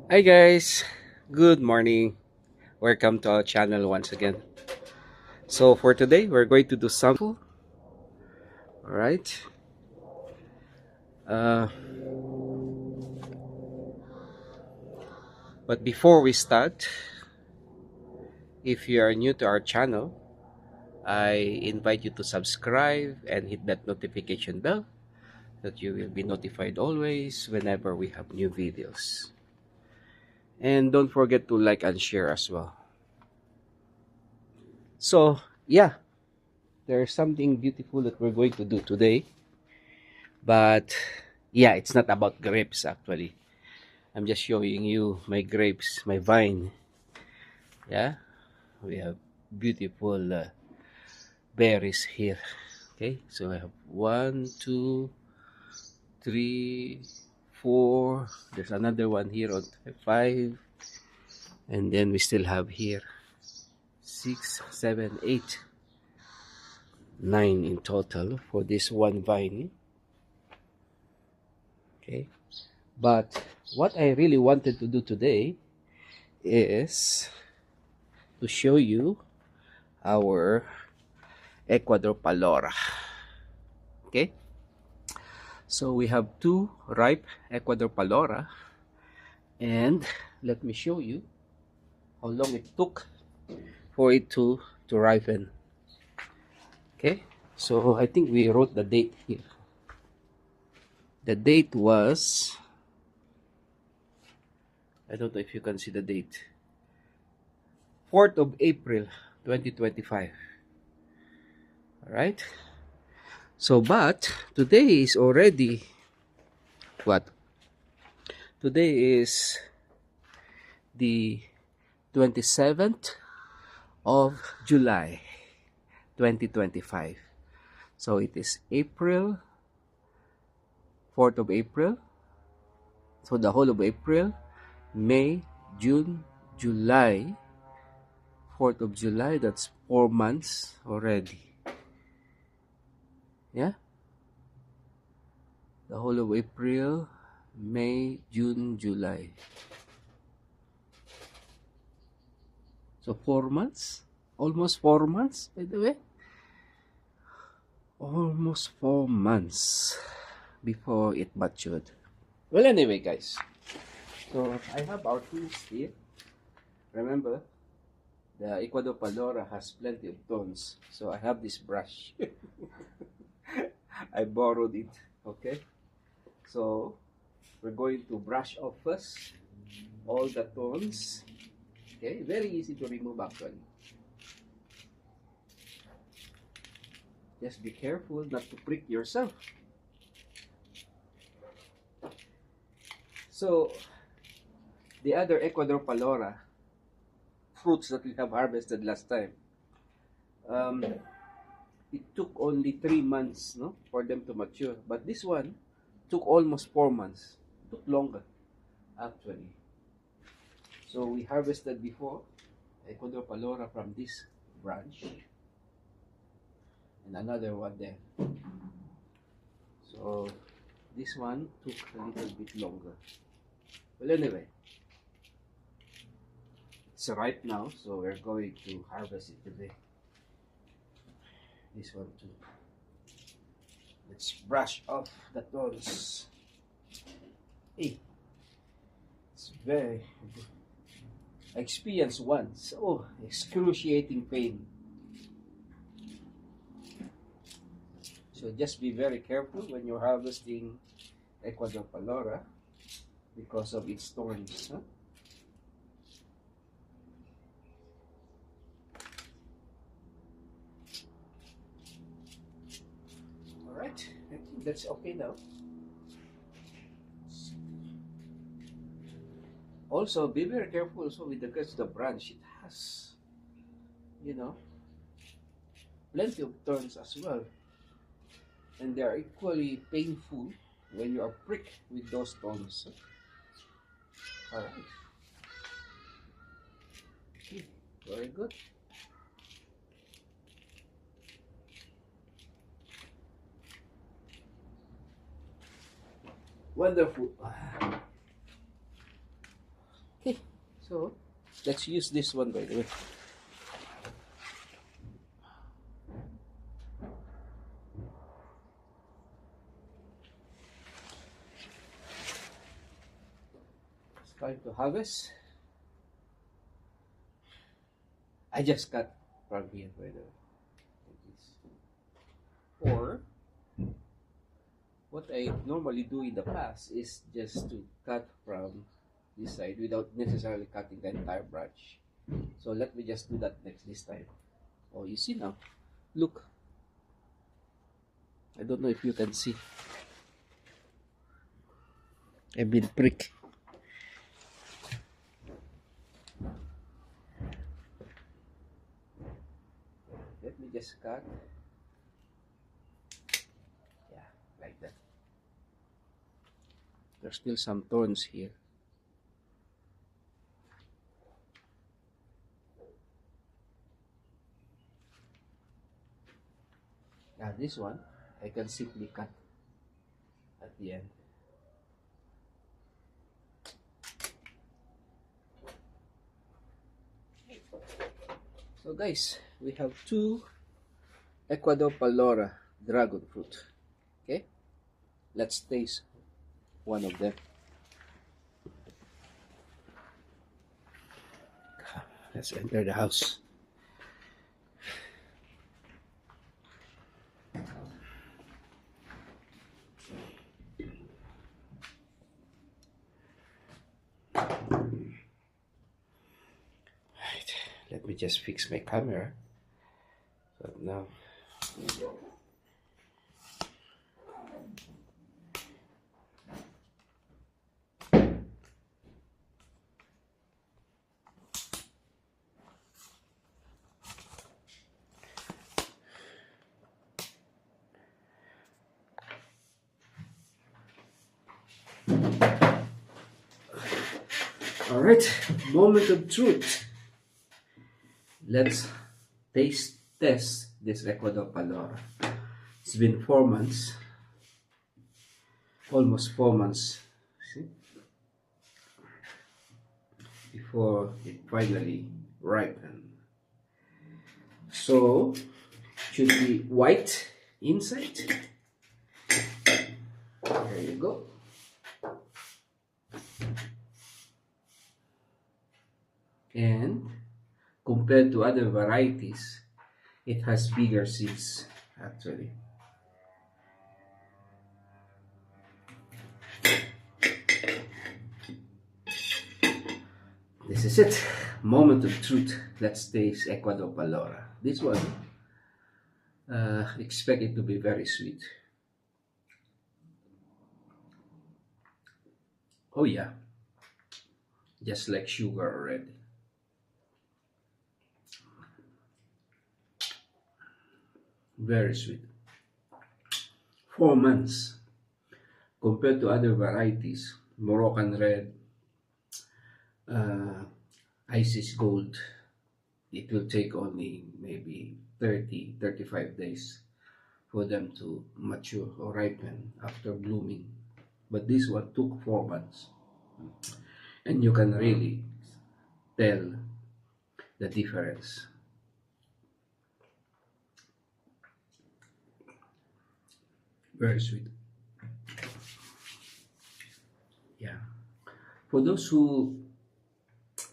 Hi guys, good morning. Welcome to our channel once again. So for today, we're going to do something. All right. Uh, but before we start, if you are new to our channel, I invite you to subscribe and hit that notification bell so that you will be notified always whenever we have new videos. And don't forget to like and share as well. So yeah, there's something beautiful that we're going to do today. But yeah, it's not about grapes actually. I'm just showing you my grapes, my vine. Yeah, we have beautiful berries here. Okay, so I have one, two, three, four. There's another one here on five, and then we still have here six, seven, eight, nine in total for this one vine. Okay, but what I really wanted to do today is to show you our Ecuador Palora. Okay, so we have two ripe Ecuador Palora, and let me show you how long it took for it to ripen. Okay, so I think we wrote the date here. The date was, I don't know if you can see the date, 4th of April 2025. All right, so but today is already what? Today is the 27th of July 2025. So it is April, 4th of April. So the whole of April, May, June, July, 4th of July, that's 4 months already. Yeah? The whole of April, May, June, July. So 4 months? Almost 4 months, by the way. Almost 4 months before it matured. Well, anyway, guys. So I have our tools here. Remember, the Ecuador Palora has plenty of thorns. So I have this brush. I borrowed it. Okay. So we're going to brush off first all the thorns. Okay. Very easy to remove actually. Just be careful not to prick yourself. So the other Ecuador Palora fruits that we have harvested last time, um, it took only 3 months, no, for them to mature. But this one took almost 4 months. It took longer, actually. So we harvested before Ecuador Palora from this branch, and another one there. So this one took a little bit longer. Well, anyway, it's ripe now, so we're going to harvest it today. This one too. Let's brush off the thorns. Hey, it's very. I experienced once. Oh, excruciating pain. So just be very careful when you're harvesting Ecuador Palora because of its thorns. Huh? Alright, I think that's okay now. Also, be very careful also with regards to the branch. It has, you know, plenty of thorns as well. And they are equally painful when you are pricked with those thorns. Alright. Okay, very good. Wonderful. Okay, so let's use this one, by the way. It's time to harvest. I just cut from here, by the way. Like this. Or what I normally do in the past is just to cut from this side without necessarily cutting the entire branch. So let me just do that this time. Oh, you see now. Look. I don't know if you can see. I've been pricked. Let me just cut. Yeah, like that. There's still some thorns here. Now this one, I can simply cut at the end. So guys, we have two Ecuador Palora dragon fruit. Okay, let's taste one of them. Let's enter the house. Right, let me just fix my camera. So now, all right, moment of truth. Let's test this Ecuador Palora. It's been 4 months, almost 4 months, see, before it finally ripened. So, should be white inside. There you go. And compared to other varieties, it has bigger seeds actually. This is it. Moment of truth. Let's taste Ecuador Palora. This one, expect it to be very sweet. Oh yeah, just like sugar already. Very sweet. 4 months compared to other varieties, Moroccan Red, Isis Gold, it will take only maybe 30-35 days for them to mature or ripen after blooming. But this one took 4 months. And you can really tell the difference. Very sweet. Yeah. For those who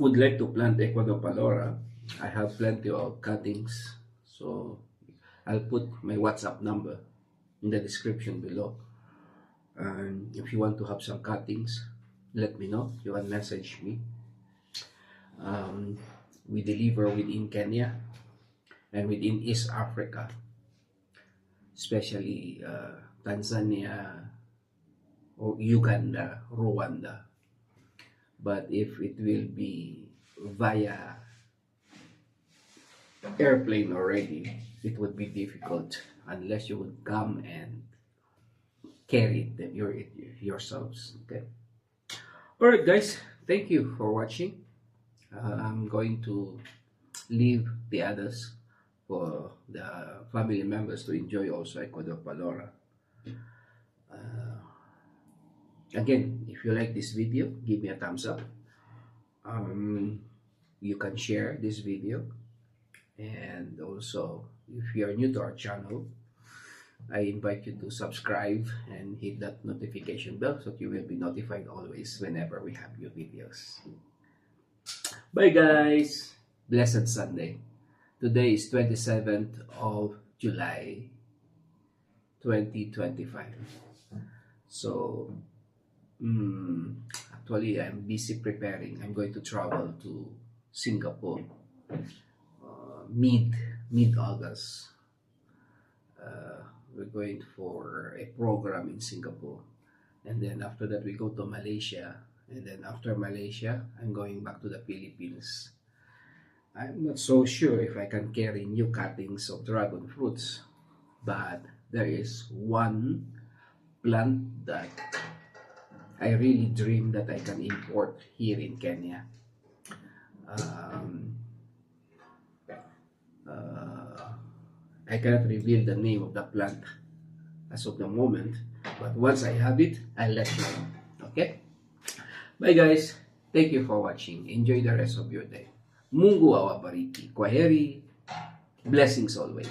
would like to plant Ecuador Palora, I have plenty of cuttings. So I'll put my WhatsApp number in the description below. And if you want to have some cuttings, let me know. You can message me. We deliver within Kenya and within East Africa, especially Tanzania or Uganda, Rwanda. But if it will be via airplane already, it would be difficult unless you would come and carry it yourselves. Okay. All right, guys. Thank you for watching. I'm going to leave the others for the family members to enjoy also Ecuador Palora. Again, if you like this video, give me a thumbs up. um, you can share this video, and also if you are new to our channel, I invite you to subscribe and hit that notification bell so that you will be notified always whenever we have new videos. Bye guys! Blessed Sunday. Today is 27th of July 2025. So, actually I'm busy preparing. I'm going to travel to Singapore mid-August. We're going for a program in Singapore, and then after that we go to Malaysia, and then after Malaysia I'm going back to the Philippines. I'm not so sure if I can carry new cuttings of dragon fruits, but there is one plant that I really dream that I can import here in Kenya. Um, I cannot reveal the name of the plant as of the moment, but once I have it, I'll let you know. Okay? Bye guys. Thank you for watching. Enjoy the rest of your day. Mungu awabariki. Kwaheri. Blessings always.